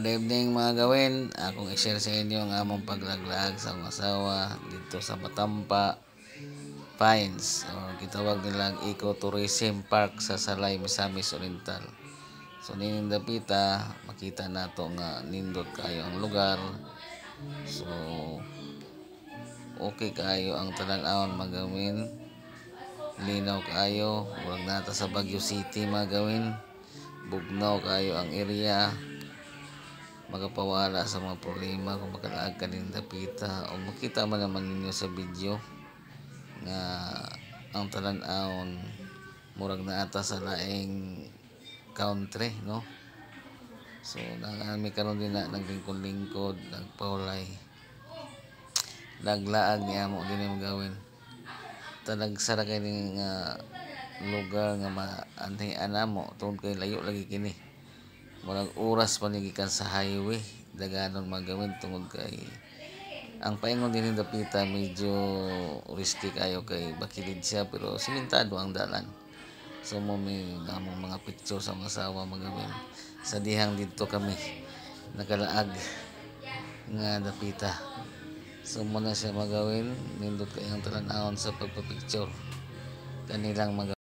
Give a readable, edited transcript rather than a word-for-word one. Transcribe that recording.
Good evening mga gawin. Akong i-share sa inyo ang among paglaglag sa akong asawa dito sa Batampa Pines, o gitawag nilang Ecotourism Park sa Salay, Misamis Oriental. So nining dapita makita nato nga nindot kayo ang lugar. So okay kayo ang tanan-awon mga gawin. Linaw kayo, wag nata sa Baguio City mga gawin. Bugnaw kayo ang area, magapawala sa mga problema kung makalaag ka din dapita o makita man naman ninyo sa video nga ang talan-awon murag na ata sa laing country, no? So nangami karon din na naglingkod-lingkod, nagpaulay, naglaag ni amo din yung gawin. Talagsara kay ning lugar nga maanhian namo tungod kay layo lagi kini. Murag oras pa gikan sa highway, daganon magawin tungod kay ang paingon din dapita medyo risky kayo kay bakilid siya pero simentado ang dalan. So mo may namong mga picture sa mga asawa magawin. Sa dihang dito kami nakalaag nga dapita. So mo na siya magawin, nindot kay ang talan-awon sa pagpa-picture kanilang